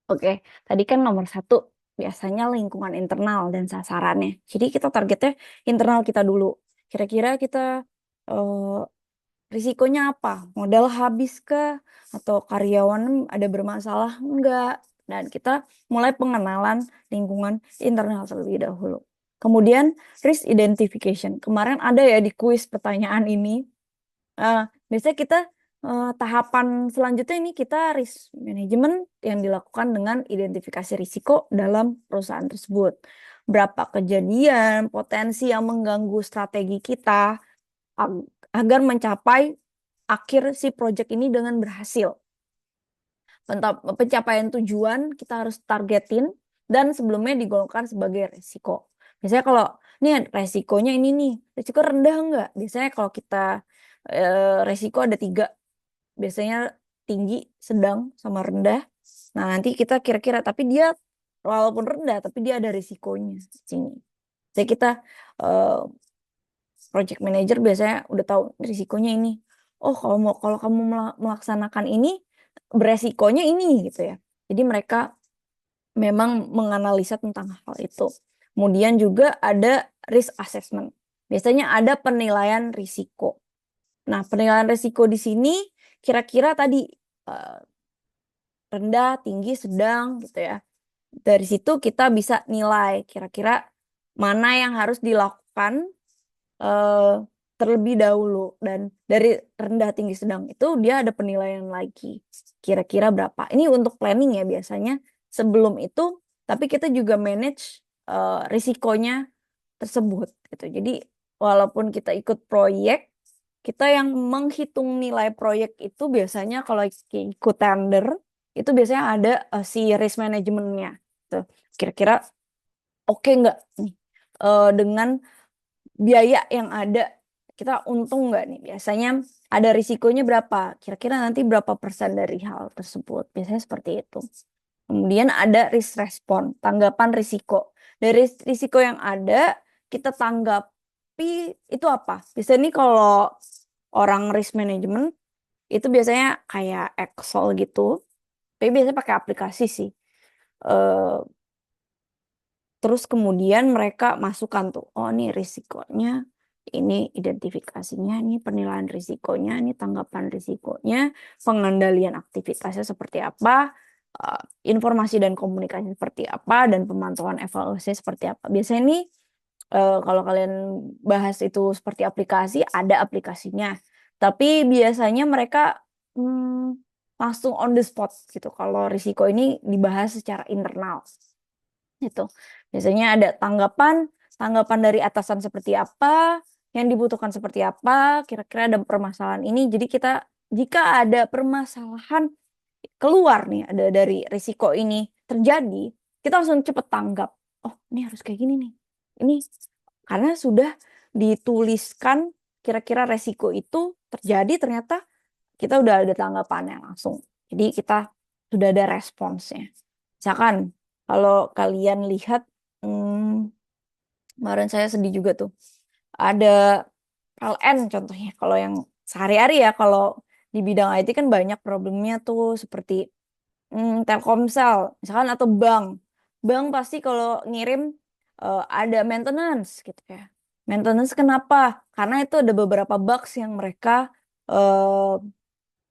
Oke, tadi kan nomor satu biasanya lingkungan internal dan sasarannya. Jadi kita targetnya internal kita dulu. Kira-kira kita eh, risikonya apa? Modal habis kah? Atau karyawan ada bermasalah? Enggak. Dan kita mulai pengenalan lingkungan internal terlebih dahulu. Kemudian risk identification. Kemarin ada ya di kuis pertanyaan ini. Biasanya kita tahapan selanjutnya ini kita risk management yang dilakukan dengan identifikasi risiko dalam perusahaan tersebut. Berapa kejadian, potensi yang mengganggu strategi kita agar mencapai akhir si project ini dengan berhasil. Pencapaian tujuan kita harus targetin dan sebelumnya digolongkan sebagai resiko. Biasanya kalau nih resikonya ini nih, resiko rendah enggak? Biasanya kalau kita resiko ada tiga, biasanya tinggi, sedang, sama rendah. Nah nanti kita kira-kira, tapi dia walaupun rendah, tapi dia ada risikonya di sini. Jadi kita eh, project manager biasanya udah tahu risikonya ini. Oh, kalau kamu melaksanakan ini beresikonya ini gitu ya. Jadi mereka memang menganalisa tentang hal itu. Kemudian juga ada risk assessment. Biasanya ada penilaian risiko. Nah, penilaian risiko di sini kira-kira tadi eh, rendah, tinggi, sedang gitu ya. Dari situ kita bisa nilai kira-kira mana yang harus dilakukan eh, terlebih dahulu, dan dari rendah tinggi sedang itu dia ada penilaian lagi kira-kira berapa ini untuk planning ya biasanya sebelum itu, tapi kita juga manage risikonya tersebut gitu. Jadi walaupun kita ikut proyek, kita yang menghitung nilai proyek itu biasanya kalau ikut tender itu biasanya ada si risk manajemennya tuh, kira-kira oke nggak nih dengan biaya yang ada, kita untung nggak nih? Biasanya ada risikonya berapa? Kira-kira nanti berapa persen dari hal tersebut? Biasanya seperti itu. Kemudian ada risk respon, tanggapan risiko. Dari risiko yang ada, kita tanggapi itu apa? Biasanya nih kalau orang risk management, itu biasanya kayak Excel gitu. Tapi biasanya pakai aplikasi sih. Eh, Terus kemudian mereka masukkan tuh, oh ini risikonya, ini identifikasinya, ini penilaian risikonya, ini tanggapan risikonya, pengendalian aktivitasnya seperti apa, eh, informasi dan komunikasi seperti apa, dan pemantauan evaluasi seperti apa. Biasanya ini kalau kalian bahas itu seperti aplikasi, ada aplikasinya. Tapi biasanya mereka langsung on the spot gitu. Kalau risiko ini dibahas secara internal. Itu biasanya ada tanggapan, tanggapan dari atasan seperti apa, yang dibutuhkan seperti apa, kira-kira ada permasalahan ini. Jadi kita jika ada permasalahan keluar nih, ada dari risiko ini terjadi, kita langsung cepet tanggap. Oh, ini harus kayak gini nih. Ini karena sudah dituliskan kira-kira resiko itu terjadi, ternyata kita udah ada tanggapannya langsung. Jadi kita sudah ada responsnya. Misalkan kalau kalian lihat, hmm, kemarin saya sedih juga tuh. Ada PLN contohnya. Kalau yang sehari-hari ya, kalau di bidang IT kan banyak problemnya tuh seperti Telkomsel, misalkan atau bank. Bank pasti kalau ngirim ada maintenance gitu ya. Maintenance kenapa? Karena itu ada beberapa bugs yang mereka eh,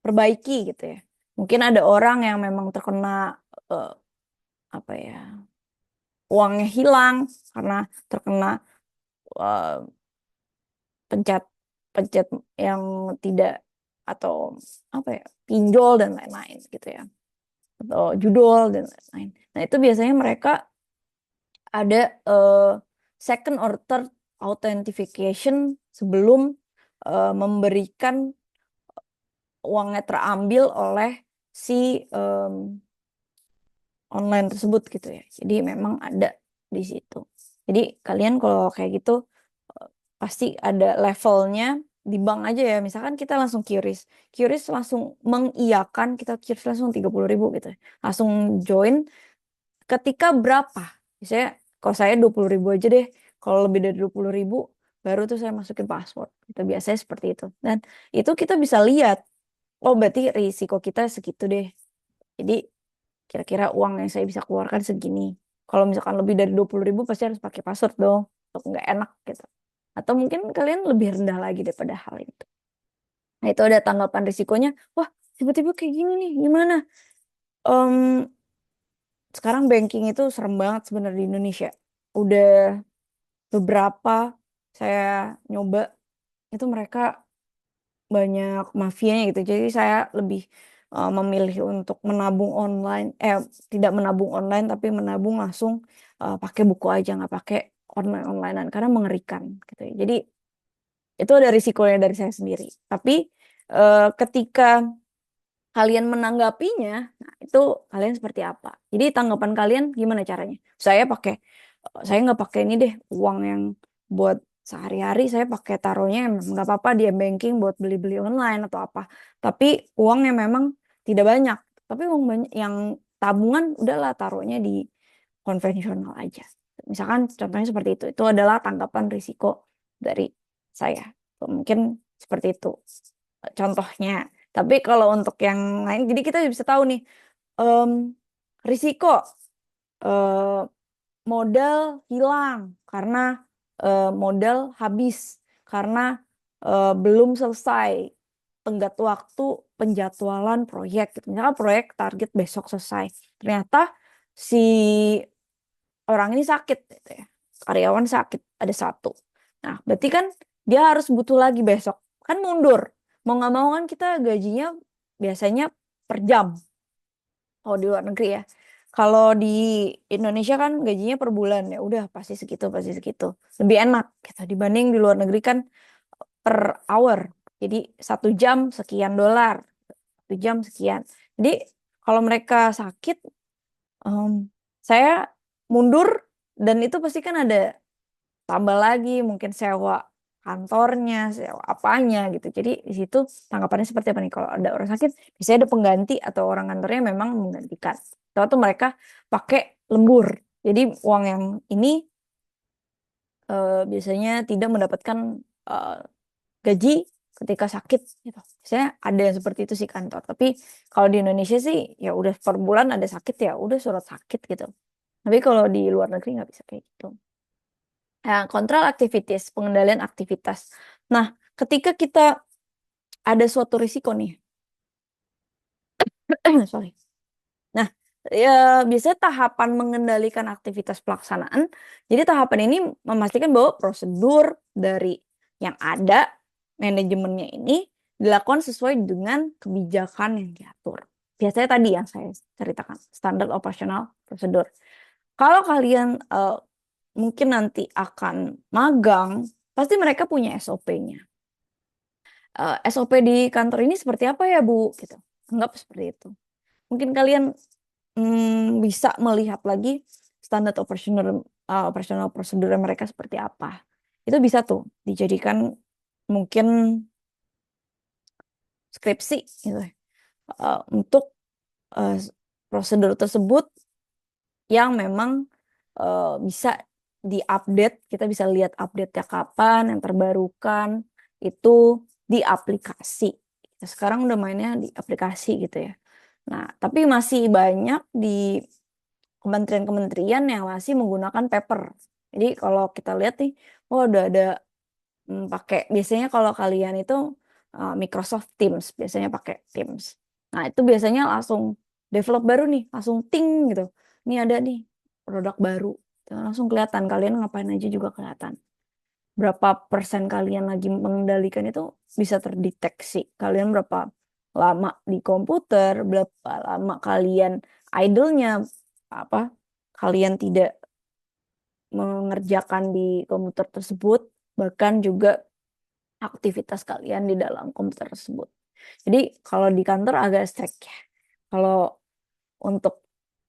perbaiki gitu ya. Mungkin ada orang yang memang terkena eh, apa ya, uangnya hilang karena terkena eh, pencet pencet yang tidak, atau apa ya, pinjol dan lain-lain gitu ya, atau judol dan lain-lain. Nah itu biasanya mereka ada second or third authentication sebelum memberikan uangnya terambil oleh si online tersebut gitu ya. Jadi memang ada di situ. Jadi kalian kalau kayak gitu pasti ada levelnya di bank aja ya. Misalkan kita langsung QRIS. QRIS langsung mengiyakan, kita QRIS langsung 30.000 gitu ya. Langsung join ketika berapa? Misalnya kalau saya 20.000 aja deh. Kalau lebih dari 20.000 baru tuh saya masukin password. Itu biasanya seperti itu. Dan itu kita bisa lihat, oh berarti risiko kita segitu deh. Jadi kira-kira uang yang saya bisa keluarkan segini. Kalau misalkan lebih dari 20.000 pasti harus pakai password dong. Atau nggak enak gitu. Atau mungkin kalian lebih rendah lagi daripada hal itu. Nah itu ada tanggapan risikonya. Wah tiba-tiba kayak gini nih gimana? Em, Sekarang banking itu serem banget sebenarnya di Indonesia. Udah beberapa saya nyoba itu mereka banyak mafianya gitu. Jadi saya lebih memilih untuk menabung online, tidak menabung online tapi menabung langsung pakai buku aja, nggak pakai online-onlinean karena mengerikan gitu ya. Jadi itu ada risikonya dari saya sendiri. Tapi ketika kalian menanggapinya, nah itu kalian seperti apa? Jadi tanggapan kalian gimana caranya? Saya nggak pakai ini deh, uang yang buat sehari-hari saya pakai taruhnya emang nggak apa-apa dia banking buat beli-beli online atau apa. Tapi uang yang memang tidak banyak. Tapi uang banyak yang tabungan udahlah taruhnya di konvensional aja. Misalkan contohnya seperti itu. Itu adalah tanggapan risiko dari saya. Mungkin seperti itu contohnya. Tapi kalau untuk yang lain, jadi kita bisa tahu nih em, risiko eh, modal hilang karena modal habis karena belum selesai tenggat waktu penjadwalan proyek. Gitu. Misalkan proyek target besok selesai, ternyata si orang ini sakit, gitu ya. Karyawan sakit ada satu. Nah, berarti kan dia harus butuh lagi besok. Kan mundur. Mau nggak mau kan kita gajinya biasanya per jam. Kalau di luar negeri ya. Kalau di Indonesia kan gajinya per bulan ya udah pasti segitu pasti segitu. Lebih enak gitu dibanding di luar negeri kan per hour. Jadi 1 jam sekian dolar, 1 jam sekian. Jadi kalau mereka sakit, em, saya mundur dan itu pasti kan ada tambah lagi mungkin sewa kantornya, sewa apanya gitu. Jadi di situ tanggapannya seperti apa nih? Kalau ada orang sakit, biasanya ada pengganti atau orang kantornya memang menggantikan. Atau mereka pakai lembur. Jadi uang yang ini biasanya tidak mendapatkan eh, gaji ketika sakit gitu. Biasanya ada yang seperti itu sih kantor. Tapi kalau di Indonesia sih ya udah per bulan ada sakit ya udah surat sakit gitu. Tapi kalau di luar negeri nggak bisa kayak gitu. Kontrol aktivitas, pengendalian aktivitas. Nah, ketika kita ada suatu risiko nih, sorry. Nah, ya biasanya tahapan mengendalikan aktivitas pelaksanaan. Jadi tahapan ini memastikan bahwa prosedur dari yang ada, manajemennya ini dilakukan sesuai dengan kebijakan yang diatur. Biasanya tadi yang saya ceritakan, standar operasional prosedur. Kalau kalian mungkin nanti akan magang, pasti mereka punya SOP-nya. SOP di kantor ini seperti apa ya, Bu? Gitu. Anggap seperti itu. Mungkin kalian bisa melihat lagi standar operasional prosedur mereka seperti apa. Itu bisa tuh dijadikan mungkin skripsi gitu ya. Untuk uh, prosedur tersebut yang memang bisa diupdate, kita bisa lihat update-nya kapan, yang terbarukan itu di aplikasi. Sekarang udah mainnya di aplikasi gitu ya. Nah, tapi masih banyak di kementerian-kementerian yang masih menggunakan paper. Jadi kalau kita lihat nih, oh udah ada pakai biasanya kalau kalian itu Microsoft Teams, biasanya pakai Teams. Nah, itu biasanya langsung develop baru nih, langsung ting gitu. Ini ada nih produk baru. Langsung kelihatan kalian ngapain aja juga kelihatan. Berapa persen kalian lagi mengendalikan itu bisa terdeteksi. Kalian berapa lama di komputer, berapa lama kalian idle-nya, apa kalian tidak mengerjakan di komputer tersebut, bahkan juga aktivitas kalian di dalam komputer tersebut. Jadi kalau di kantor agak strict ya. Kalau untuk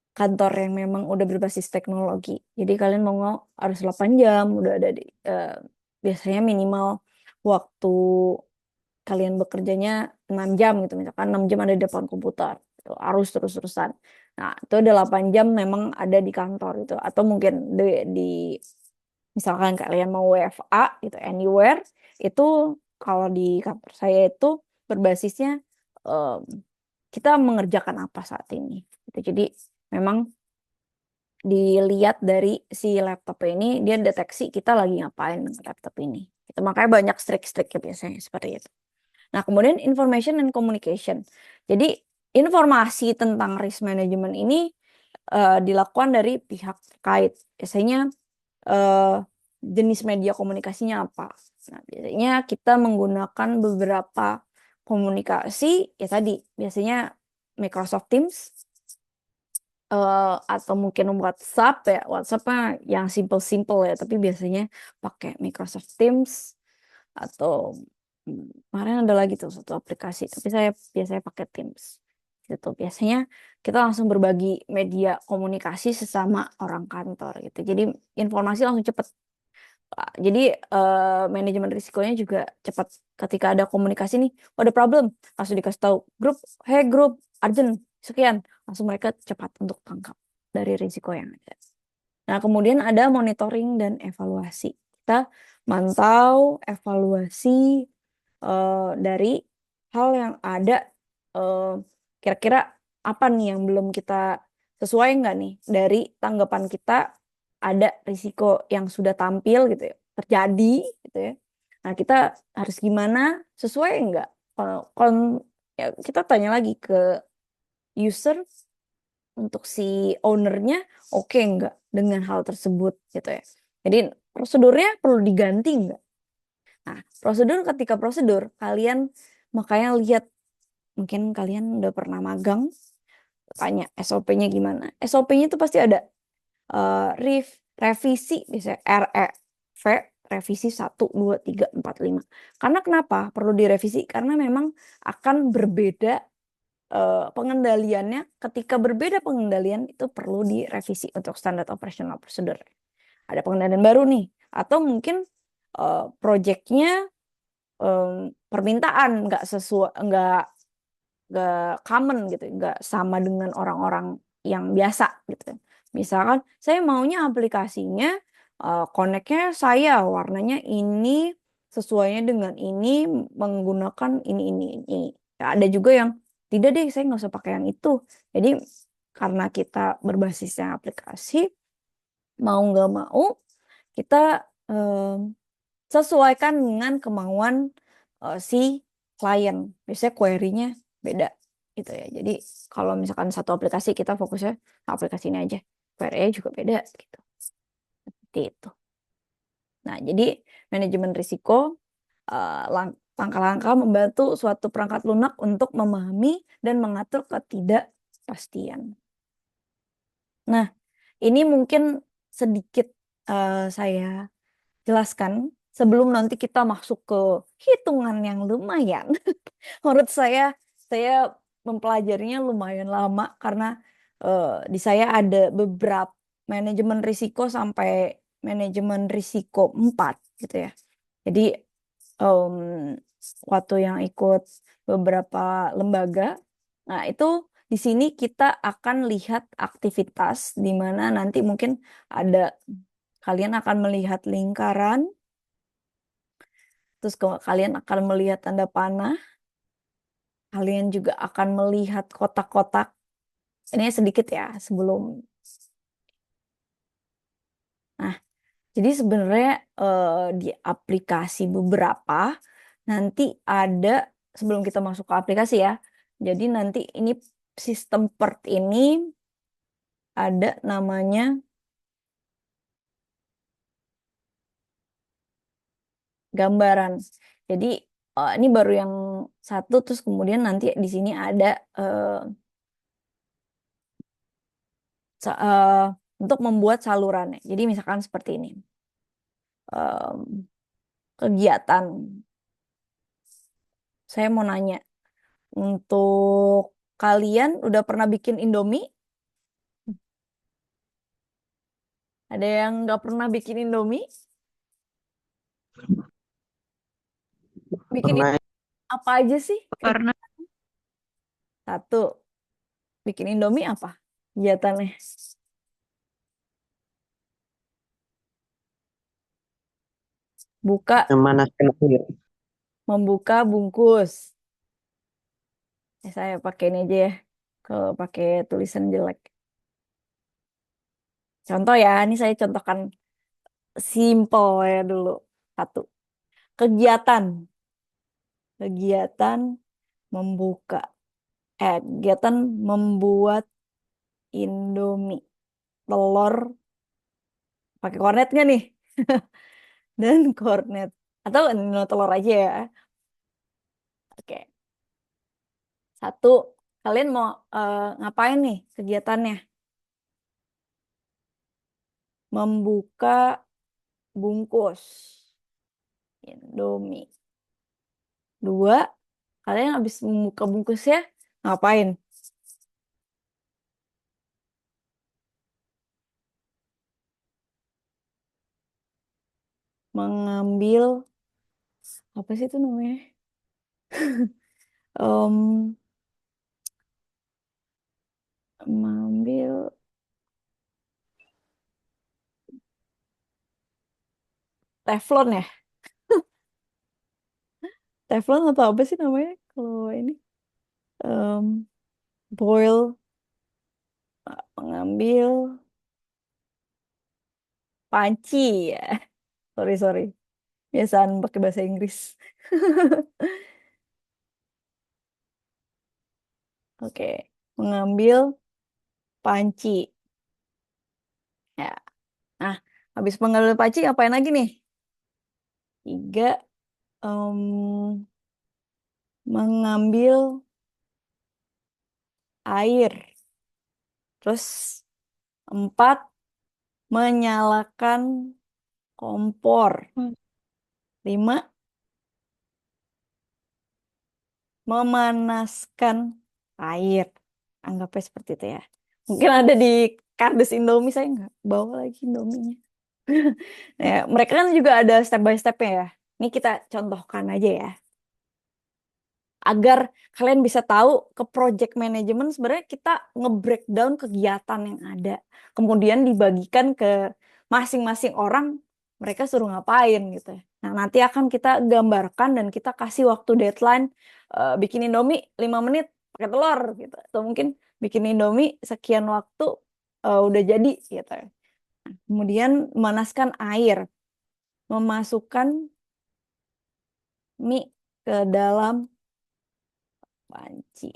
kantor yang memang udah berbasis teknologi. Jadi kalian mau nggak harus 8 jam udah ada di biasanya minimal waktu kalian bekerjanya 6 jam gitu misalkan 6 jam ada di depan komputer itu harus terus-terusan. Nah, itu ada 8 jam memang ada di kantor itu atau mungkin di misalkan kalian mau WFA gitu anywhere itu kalau di kantor saya itu berbasisnya em, kita mengerjakan apa saat ini. gitu. Jadi memang dilihat dari si laptop ini, dia deteksi kita lagi ngapain dengan laptop ini. Itu makanya banyak strik-striknya biasanya seperti itu. Nah, kemudian information and communication. Jadi informasi tentang risk management ini dilakukan dari pihak terkait. Biasanya jenis media komunikasinya apa. Nah, biasanya kita menggunakan beberapa komunikasi, ya tadi, biasanya Microsoft Teams, atau mungkin WhatsApp ya. WhatsApp yang simple-simple ya, tapi biasanya pakai Microsoft Teams atau kemarin ada lagi tuh satu aplikasi, tapi saya biasanya pakai Teams. Gitu. Biasanya kita langsung berbagi media komunikasi sesama orang kantor gitu. Jadi informasi langsung cepet. Jadi manajemen risikonya juga cepat. Ketika ada komunikasi nih, oh, ada problem, langsung dikasih tahu grup, hey grup, urgent, sekian, langsung mereka cepat untuk tangkap dari risiko yang ada. Nah, kemudian ada monitoring dan evaluasi. Kita mantau, evaluasi dari hal yang ada, kira-kira apa nih yang belum kita sesuai nggak nih dari tanggapan kita, ada risiko yang sudah tampil gitu ya, terjadi gitu ya. Nah, kita harus gimana, sesuai nggak? Kalau ya kita tanya lagi ke user, untuk si ownernya oke nggak dengan hal tersebut gitu ya. Jadi prosedurnya perlu diganti nggak? Nah, ketika prosedur kalian makanya lihat, mungkin kalian udah pernah magang, tanya SOP-nya gimana. SOP-nya itu pasti ada revisi, misalnya REV, revisi 1, 2, 3, 4, 5. Karena kenapa perlu direvisi? Karena memang akan berbeda pengendaliannya. Ketika berbeda pengendalian itu perlu direvisi untuk standar operational procedure. Ada pengendalian baru nih, atau mungkin proyeknya permintaan nggak sesuai, nggak common gitu, nggak sama dengan orang-orang yang biasa gitu. Misalkan saya maunya aplikasinya connect-nya saya warnanya ini, sesuainya dengan ini, menggunakan ini. Ya, ada juga yang tidak deh, saya nggak usah pakai yang itu. Jadi karena kita berbasisnya aplikasi, mau nggak mau kita sesuaikan dengan kemauan si klien. Biasanya query-nya beda gitu ya. Jadi kalau misalkan satu aplikasi kita fokusnya aplikasi ini aja, query-nya juga beda gitu. Seperti itu. Nah, jadi manajemen risiko langkah-langkah membantu suatu perangkat lunak untuk memahami dan mengatur ketidakpastian. Nah, ini mungkin sedikit saya jelaskan sebelum nanti kita masuk ke hitungan yang lumayan. Menurut saya mempelajarinya lumayan lama karena di saya ada beberapa manajemen risiko sampai manajemen risiko 4 gitu ya. Jadi waktu yang ikut beberapa lembaga, nah itu di sini kita akan lihat aktivitas di mana nanti mungkin ada, kalian akan melihat lingkaran, terus kalian akan melihat tanda panah, kalian juga akan melihat kotak-kotak. Ini sedikit ya sebelum. Nah, jadi sebenarnya di aplikasi beberapa nanti ada, sebelum kita masuk ke aplikasi ya. Jadi nanti ini sistem PERT ini ada namanya gambaran. Jadi ini baru yang satu, terus kemudian nanti di sini ada untuk membuat salurannya. Jadi misalkan seperti ini. Kegiatan. Saya mau nanya, untuk kalian udah pernah bikin Indomie? Ada yang nggak pernah bikin Indomie? Bikin Pernah. apa aja sih? Karena Satu, bikin Indomie apa kegiatannya? Buka, memanaskan air. membuka bungkus. Saya pakai ini aja ya. kalau pakai tulisan jelek. Contoh ya, ini saya contohkan simple ya dulu. Satu, kegiatan. Kegiatan membuka. Kegiatan membuat Indomie. Telur, pakai kornet nggak nih? Dan kornet. Atau no telur aja ya. Oke. Satu, kalian mau ngapain nih kegiatannya? Membuka bungkus Indomie. Dua, kalian habis membuka bungkusnya ngapain? Mengambil apa sih itu namanya? Em, mengambil teflon ya? Teflon atau apa sih namanya? Kalau ini em, boil, mengambil panci ya. Sorry, sorry. Biasaan pakai bahasa Inggris. Oke, mengambil panci. Ya. Nah, habis mengambil panci ngapain lagi nih? Tiga, em, mengambil air. Terus empat, menyalakan kompor. Hmm. Lima, memanaskan air. Anggapnya seperti itu ya. Mungkin ada di kardus Indomie, saya nggak bawa lagi Indominya. Nah, mereka kan juga ada step by stepnya ya. Ini kita contohkan aja ya. Agar kalian bisa tahu ke project management sebenarnya kita nge-breakdown kegiatan yang ada. Kemudian dibagikan ke masing-masing orang, mereka suruh ngapain gitu ya. Nah, nanti akan kita gambarkan dan kita kasih waktu deadline bikin Indomie 5 menit pakai telur gitu. Atau mungkin bikin Indomie sekian waktu udah jadi gitu ya. Kemudian memanaskan air, memasukkan mie ke dalam panci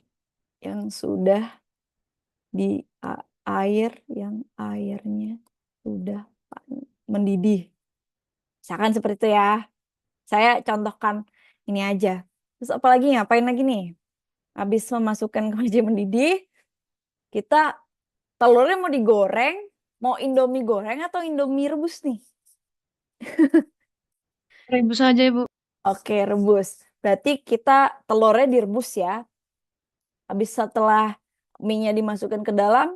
yang sudah di air yang airnya sudah mendidih. Misalkan seperti itu ya. Saya contohkan ini aja. Terus apalagi ngapain lagi nih? Habis memasukkan ke panci mendidih, kita telurnya mau digoreng, mau Indomie goreng atau Indomie rebus nih? Rebus aja, Ibu. Oke, rebus. Berarti kita telurnya direbus ya. Habis setelah mie-nya dimasukkan ke dalam,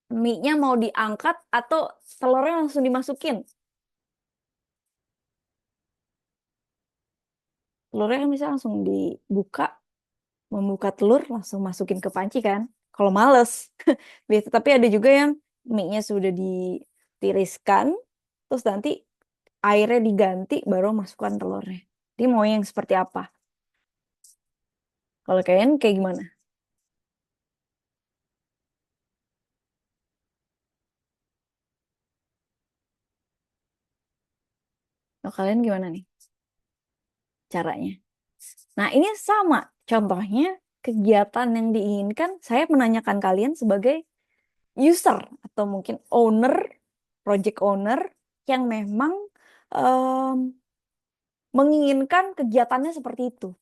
mie-nya mau diangkat atau telurnya langsung dimasukin? Telurnya kan bisa langsung dibuka, membuka telur langsung masukin ke panci kan. Kalau males. Tapi ada juga yang mie-nya sudah ditiriskan, terus nanti airnya diganti baru masukkan telurnya. Jadi mau yang seperti apa? Kalau kalian kayak gimana? Kalau kalian gimana nih caranya? Nah, ini sama. Contohnya kegiatan yang diinginkan, saya menanyakan kalian sebagai user atau mungkin owner, project owner yang memang em, menginginkan kegiatannya seperti itu.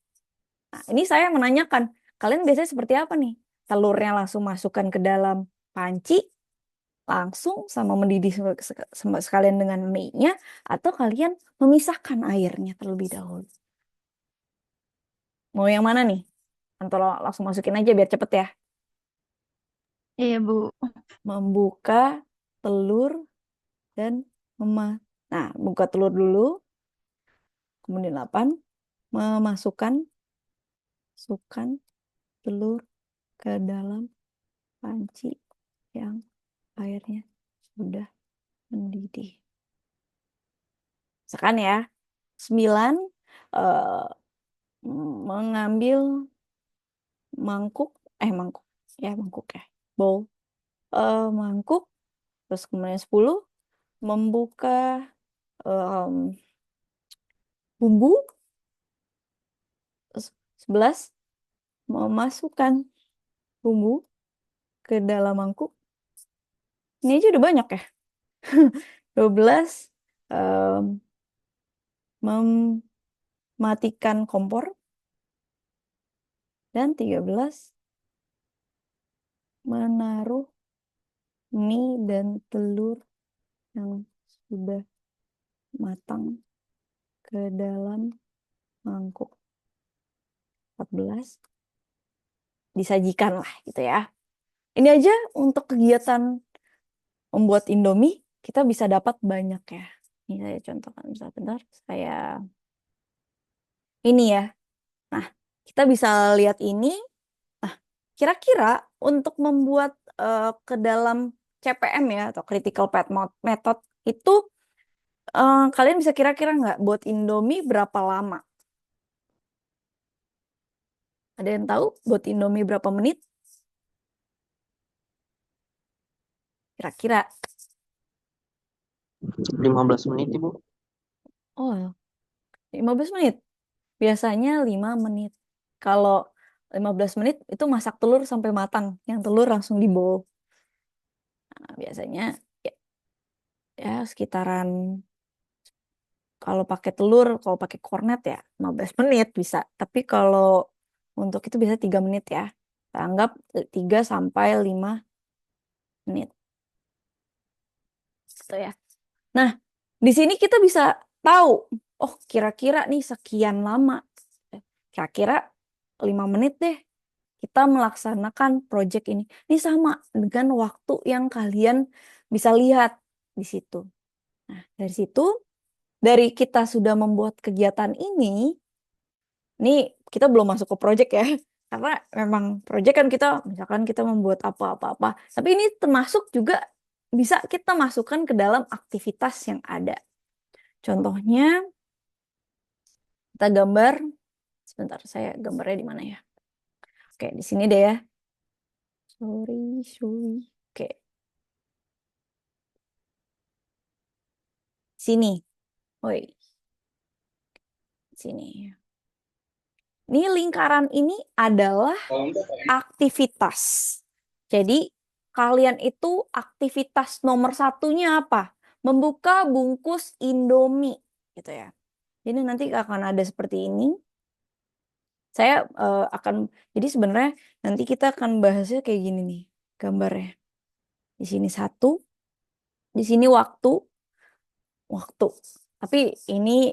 Nah, ini saya menanyakan, kalian biasanya seperti apa nih? Telurnya langsung masukkan ke dalam panci, langsung sama mendidih sekalian dengan mie-nya, atau kalian memisahkan airnya terlebih dahulu? Mau yang mana nih? Atau langsung masukin aja biar cepet ya. Iya, Bu. Membuka telur dan mema. Nah, buka telur dulu, kemudian 8, memasukkan masukkan telur ke dalam panci yang airnya sudah mendidih. Misalkan ya, 9, eh, mengambil mangkuk, mangkuk. ya mangkuk ya, bowl. Mangkuk, terus kemudian 10 membuka em, bumbu, terus 11 memasukkan bumbu ke dalam mangkuk. Ini aja udah banyak ya. 12 em, mematikan kompor, dan 13 menaruh mie dan telur yang sudah matang ke dalam mangkuk. 14 disajikan lah gitu ya. Ini aja untuk kegiatan membuat Indomie kita bisa dapat banyak ya. Ini saya contohkan bentar, saya ini ya. Nah, kita bisa lihat ini. Nah, kira-kira untuk membuat ke dalam CPM ya atau Critical Path Method itu kalian bisa kira-kira nggak buat Indomie berapa lama? Ada yang tahu buat Indomie berapa menit? Kira-kira. 15 menit, Ibu. Oh, 15 menit. Biasanya 5 menit. Kalau 15 menit itu masak telur sampai matang. Yang telur langsung di bowl. Nah, biasanya ya, ya sekitaran, kalau pakai telur, kalau pakai kornet ya 15 menit bisa. Tapi kalau untuk itu bisa 3 menit ya. Kita anggap 3 sampai 5 menit. Gitu ya. Nah, di sini kita bisa tahu, oh kira-kira nih sekian lama. Kira-kira 5 menit deh kita melaksanakan proyek ini. Ini sama dengan waktu yang kalian bisa lihat di situ. Nah, dari situ, dari kita sudah membuat kegiatan ini kita belum masuk ke proyek ya. Karena memang proyek kan kita, misalkan kita membuat apa-apa-apa. Tapi ini termasuk juga bisa kita masukkan ke dalam aktivitas yang ada. Contohnya, kita gambar. Sebentar, saya gambarnya di mana ya? Oke, di sini deh ya. Sorry. Oke, sini. Woi, sini. Ini lingkaran ini adalah aktivitas. Jadi kalian itu aktivitas nomor satunya apa? Membuka bungkus Indomie, gitu ya. Jadi nanti akan ada seperti ini. Saya jadi sebenarnya nanti kita akan bahasnya kayak gini nih, gambarnya. Di sini 1, di sini waktu. Tapi ini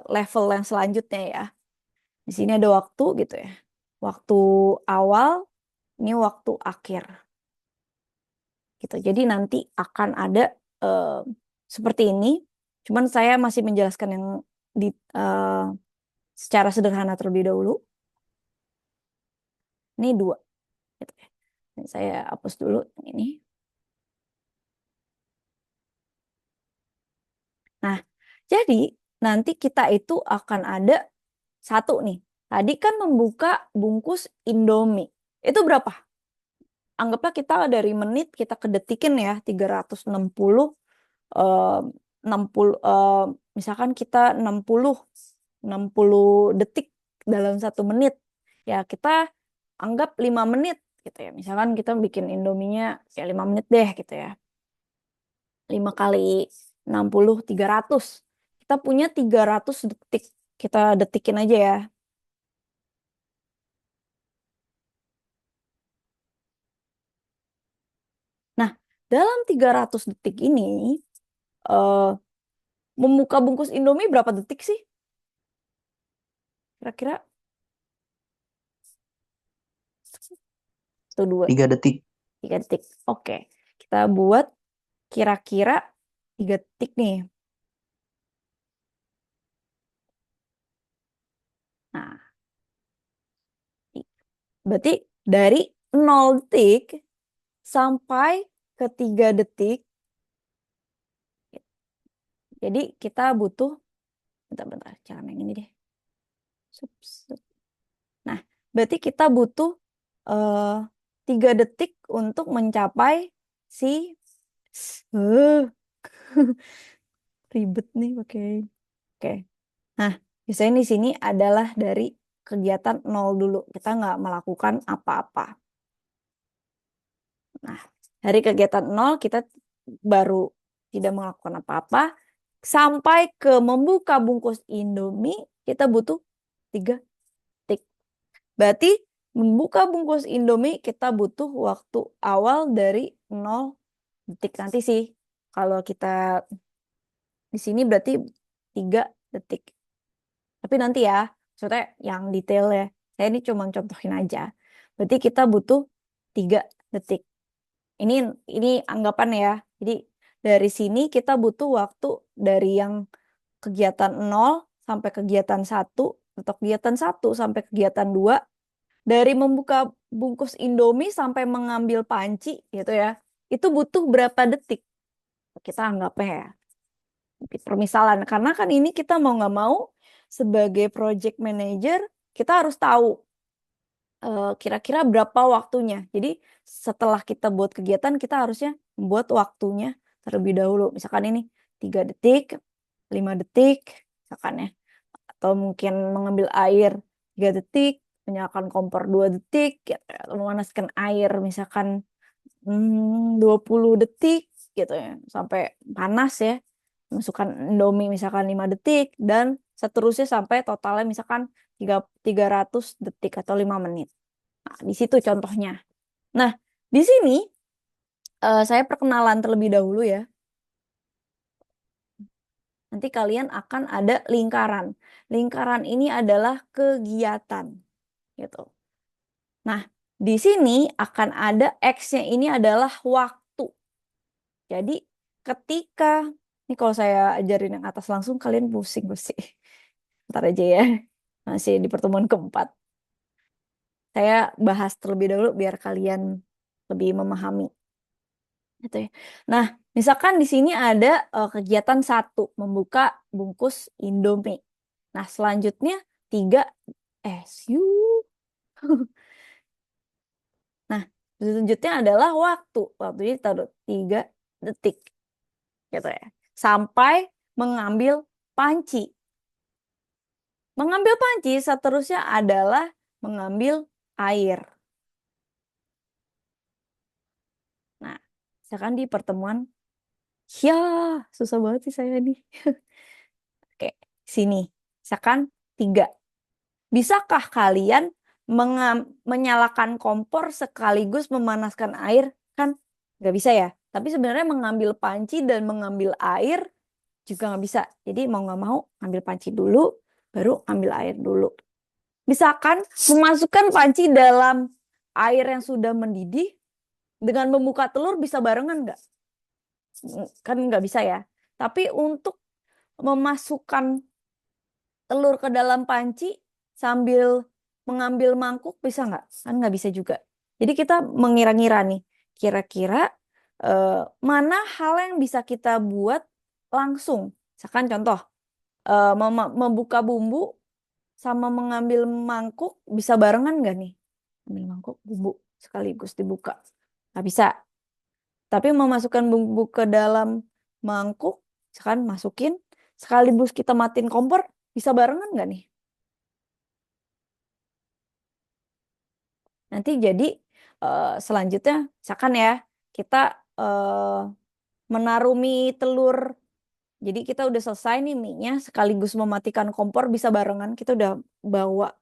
level yang selanjutnya ya. Di sini ada waktu gitu ya. Waktu awal, ini waktu akhir. Gitu. Jadi nanti akan ada eh, seperti ini. Cuman saya masih menjelaskan yang di, eh, secara sederhana terlebih dahulu. Ini 2. Gitu ya. Ini saya hapus dulu yang ini. Nah, jadi nanti kita itu akan ada 1 nih. Tadi kan membuka bungkus Indomie. Itu berapa? Anggaplah kita dari menit kita kedetikin ya 360 eh, 60 misalkan kita 60 detik dalam 1 menit. Ya kita anggap 5 menit gitu ya. Misalkan kita bikin Indominya ya 5 menit deh gitu ya. 5 kali 60 300. Kita punya 300 detik. Kita detikin aja ya. Nah, dalam 300 detik ini eh, membuka bungkus Indomie berapa detik sih? Kira-kira 1, 2, 3 detik. 3 detik. Oke, kita buat kira-kira 3 detik nih. Nah, berarti dari 0 detik sampai ke 3 detik. Jadi kita butuh, bentar, jangan yang ini deh. Sup. Nah, berarti kita butuh 3 detik untuk mencapai si eh, ribet nih pakai. Oke. Nah, biasanya di sini adalah dari kegiatan nol dulu. Kita nggak melakukan apa-apa. Nah, dari kegiatan nol kita baru tidak melakukan apa-apa. Sampai ke membuka bungkus Indomie, kita butuh 3 detik. Berarti membuka bungkus Indomie kita butuh waktu awal dari 0 detik. Nanti sih, kalau kita di sini berarti 3 detik. Tapi nanti ya, maksudnya yang detail ya. Saya ini cuma contohin aja. Berarti kita butuh 3 detik. Ini anggapan ya. Jadi dari sini kita butuh waktu dari yang kegiatan 0 sampai kegiatan 1 atau kegiatan 1 sampai kegiatan 2, dari membuka bungkus Indomie sampai mengambil panci gitu ya. Itu butuh berapa detik? Kita anggapnya ya. Permisalan, karena kan ini kita mau nggak mau sebagai project manager kita harus tahu kira-kira berapa waktunya. Jadi setelah kita buat kegiatan kita harusnya membuat waktunya terlebih dahulu. Misalkan ini 3 detik, 5 detik, misalkan ya. Atau mungkin mengambil air 3 detik, menyalakan kompor 2 detik, gitu ya. Atau memanaskan air misalkan 20 detik gitu ya. Sampai panas ya. Masukkan Indomie misalkan 5 detik dan seterusnya sampai totalnya misalkan 300 detik atau 5 menit. Nah, di situ contohnya. Nah, di sini saya perkenalan terlebih dahulu ya. Nanti kalian akan ada lingkaran. Lingkaran ini adalah kegiatan gitu. Nah, di sini akan ada X-nya ini adalah waktu. Jadi ketika ini kalau saya ajarin yang atas langsung kalian pusing pasti. Ntar aja ya. Masih di pertemuan keempat. Saya bahas terlebih dahulu biar kalian lebih memahami. Gitu ya. Nah, misalkan di sini ada kegiatan 1, membuka bungkus Indomie. Nah, selanjutnya 3 SU. Nah, selanjutnya adalah waktu. Waktunya taruh 3 detik. Gitu ya. Sampai mengambil panci. Mengambil panci seterusnya adalah mengambil air. Nah, misalkan di pertemuan, ya susah banget sih saya nih. Oke, sini. Misalkan 3. Bisakah kalian menyalakan kompor sekaligus memanaskan air? Kan nggak bisa ya. Tapi sebenarnya mengambil panci dan mengambil air juga nggak bisa. Jadi mau nggak mau ambil panci dulu, baru ambil air dulu. Misalkan memasukkan panci dalam air yang sudah mendidih dengan membuka telur bisa barengan nggak? Kan nggak bisa ya. Tapi untuk memasukkan telur ke dalam panci sambil mengambil mangkuk bisa nggak? Kan nggak bisa juga. Jadi kita mengira-ngira nih, kira-kira mana hal yang bisa kita buat langsung. Misalkan contoh, membuka bumbu sama mengambil mangkuk bisa barengan nggak nih? Ambil mangkuk, bumbu sekaligus dibuka. Nggak bisa. Tapi memasukkan bumbu ke dalam mangkuk, misalkan masukin, sekaligus kita matiin kompor, bisa barengan nggak nih? Nanti jadi selanjutnya, misalkan ya, kita menaruh mie telur. Jadi kita udah selesai nih mie-nya, sekaligus mematikan kompor bisa barengan. Kita udah bawa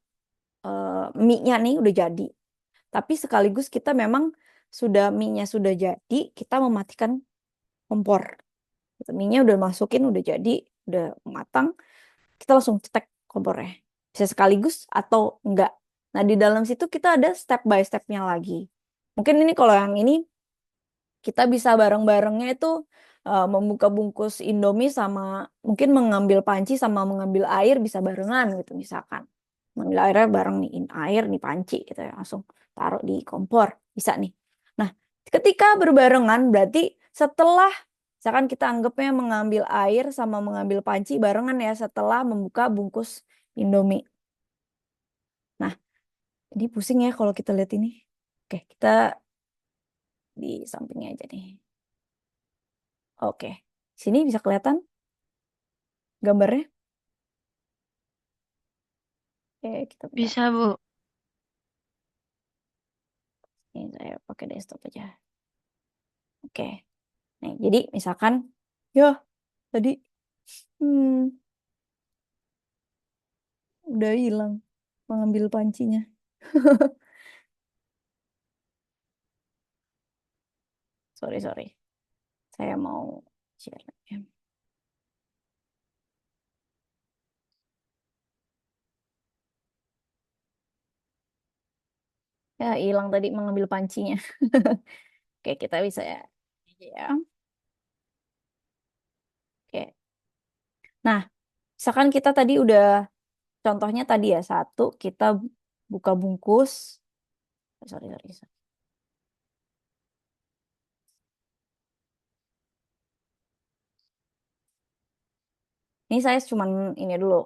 mie-nya nih udah jadi. Tapi sekaligus kita memang mie-nya sudah jadi, kita mematikan kompor. Mie-nya udah masukin, udah jadi, udah matang. Kita langsung cetek kompornya. Bisa sekaligus atau enggak. Nah, di dalam situ kita ada step by step-nya lagi. Mungkin ini kalau yang ini kita bisa bareng-barengnya itu membuka bungkus Indomie sama mungkin mengambil panci sama mengambil air bisa barengan gitu misalkan. Mengambil airnya bareng nih, air nih panci gitu ya, langsung taruh di kompor. Bisa nih. Nah, ketika berbarengan berarti setelah misalkan kita anggapnya mengambil air sama mengambil panci barengan ya setelah membuka bungkus Indomie. Nah, ini pusing ya kalau kita lihat ini. Oke, kita di sampingnya aja nih. Oke, sini bisa kelihatan gambarnya? Oke, kita bentar. Bisa, Bu. Ini saya pakai desktop aja. Oke, nih jadi misalkan, ya tadi hmm, udah hilang mengambil pancinya. Sorry, sorry. Saya mau share. Ya, hilang tadi mengambil pancinya. Oke, kita bisa ya. Ya. Oke. Nah, misalkan kita tadi udah, contohnya tadi ya, satu, kita buka bungkus. Sorry, sorry, sorry. Ini saya cuman ini dulu.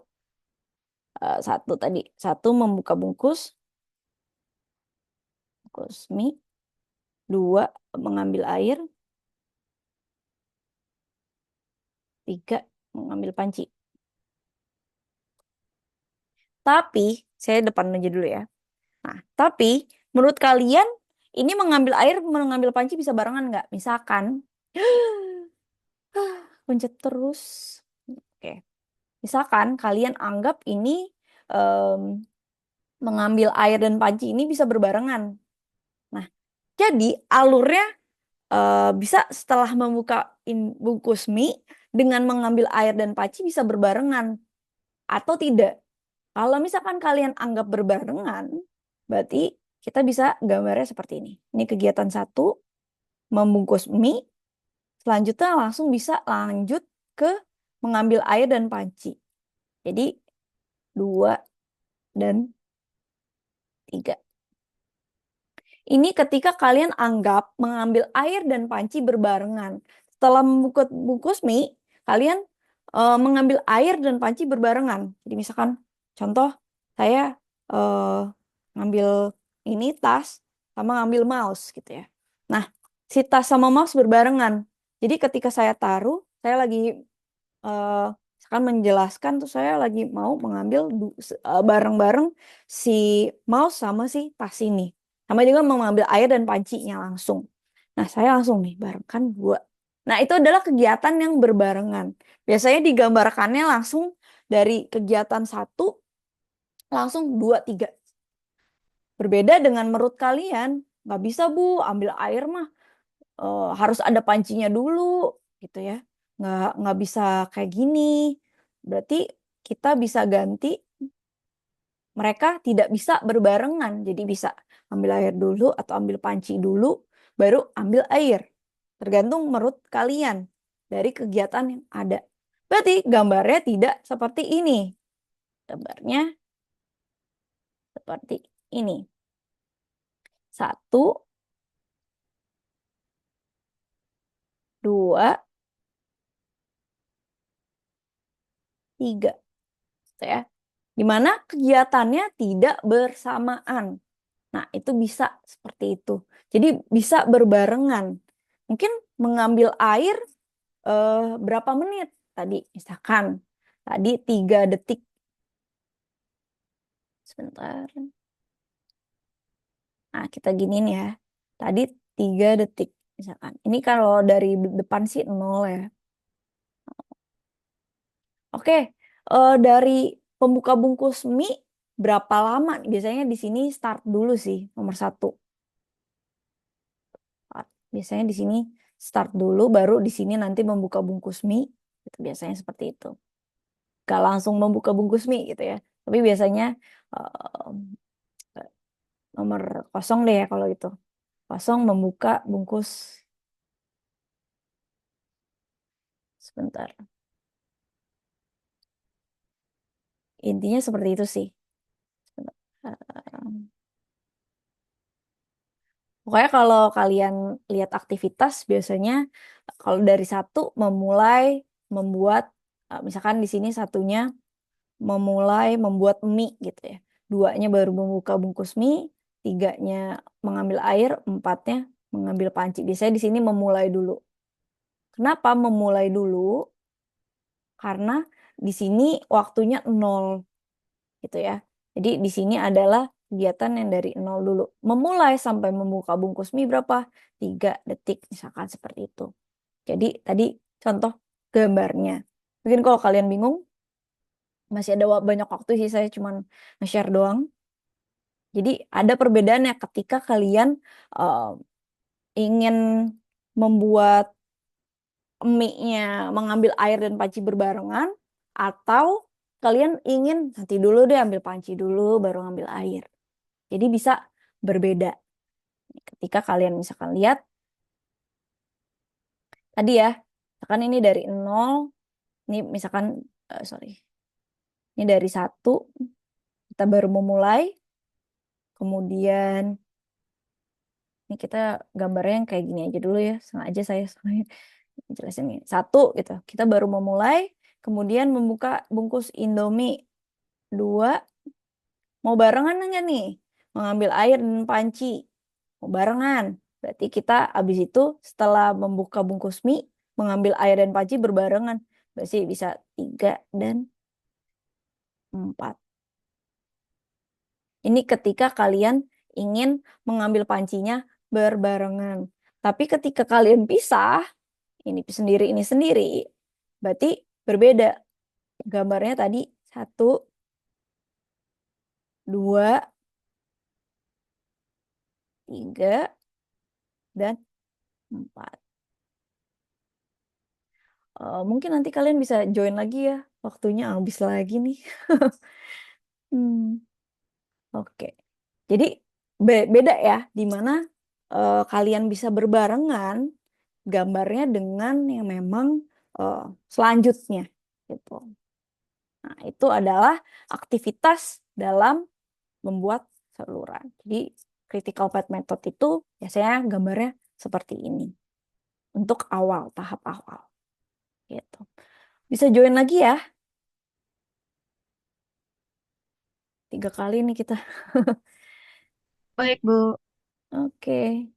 Satu tadi. Satu, membuka bungkus. Bungkus mie. Dua, mengambil air. Tiga, mengambil panci. Tapi, saya depan aja dulu ya. Nah, tapi menurut kalian ini mengambil air, mengambil panci bisa barengan nggak? Misalkan, pencet terus. Oke, misalkan kalian anggap ini em, mengambil air dan panci ini bisa berbarengan. Nah, jadi alurnya bisa setelah membuka bungkus mie dengan mengambil air dan panci bisa berbarengan atau tidak. Kalau misalkan kalian anggap berbarengan, berarti kita bisa gambarnya seperti ini. Ini kegiatan satu, membungkus mie. Selanjutnya langsung bisa lanjut ke mengambil air dan panci. Jadi 2 dan 3. Ini ketika kalian anggap mengambil air dan panci berbarengan. Setelah membuka bungkus mie, kalian mengambil air dan panci berbarengan. Jadi misalkan contoh saya eh, ngambil ini tas sama ngambil mouse gitu ya. Nah, si tas sama mouse berbarengan. Jadi ketika saya taruh, saya lagi eh misalkan menjelaskan tuh saya lagi mau mengambil bareng-bareng si mouse sama si tas ini. Sama juga mau mengambil air dan pancinya langsung. Nah, saya langsung nih barengkan 2. Nah, itu adalah kegiatan yang berbarengan. Biasanya digambarkannya langsung dari kegiatan satu langsung 2, 3. Berbeda dengan menurut kalian, nggak bisa Bu, ambil air mah harus ada pancinya dulu gitu ya. Nggak bisa kayak gini. Berarti kita bisa ganti, mereka tidak bisa berbarengan. Jadi bisa ambil air dulu atau ambil panci dulu baru ambil air. Tergantung menurut kalian dari kegiatan yang ada. Berarti gambarnya tidak seperti ini. Gambarnya seperti ini. 1, 2, 3. Gitu ya. Dimana kegiatannya tidak bersamaan. Nah, itu bisa seperti itu. Jadi bisa berbarengan. Mungkin mengambil air berapa menit tadi? Misalkan tadi 3 detik. Sebentar. Nah, kita giniin ya. Tadi 3 detik. Misalkan. Ini kalau dari depan sih 0 ya. Oke, dari pembuka bungkus mie berapa lama? Biasanya di sini start dulu sih, nomor 1. Biasanya di sini start dulu, baru di sini nanti membuka bungkus mie. Itu biasanya seperti itu. Gak langsung membuka bungkus mie gitu ya. Tapi biasanya eh, nomor 0 deh ya kalau gitu. 0 membuka bungkus. Sebentar. Intinya seperti itu sih. Sebentar. Pokoknya kalau kalian lihat aktivitas biasanya kalau dari 1 memulai membuat misalkan di sini satunya memulai membuat mie gitu ya. 2-nya baru membuka bungkus mie, tiganya mengambil air, empatnya mengambil panci. Biasanya di sini memulai dulu. Kenapa memulai dulu? Karena di sini waktunya 0 gitu ya. Jadi di sini adalah kegiatan yang dari 0 dulu. Memulai sampai membuka bungkus mie berapa? 3 detik misalkan seperti itu. Jadi tadi contoh gambarnya. Mungkin kalau kalian bingung, masih ada banyak waktu sih, saya cuman nge-share doang. Jadi ada perbedaannya ketika kalian eh, ingin membuat mie-nya mengambil air dan panci berbarengan, atau kalian ingin nanti dulu deh ambil panci dulu baru ambil air. Jadi bisa berbeda. Ketika kalian misalkan lihat tadi ya, misalkan ini dari 0, ini misalkan sorry, ini dari 1, kita baru memulai, kemudian ini kita gambarnya yang kayak gini aja dulu ya, sengaja saya jelasin nih. 1 gitu, kita baru memulai, kemudian membuka bungkus Indomie. 2, mau barengan nggak nih? Mengambil air dan panci. Mau barengan. Berarti kita habis itu setelah membuka bungkus mie, mengambil air dan panci berbarengan. Berarti bisa 3 dan 4. Ini ketika kalian ingin mengambil pancinya berbarengan. Tapi ketika kalian pisah, ini sendiri, berarti berbeda. Gambarnya tadi 1, 2, 3, dan 4. Mungkin nanti kalian bisa join lagi ya. Waktunya habis lagi nih. Hmm, oke. Jadi beda ya, di mana kalian bisa berbarengan gambarnya dengan yang memang eh, selanjutnya gitu. Nah, itu adalah aktivitas dalam membuat saluran. Jadi critical path method itu biasanya gambarnya seperti ini untuk awal, tahap awal gitu. Bisa join lagi ya. 3 kali nih kita. Baik, Bu. Oke.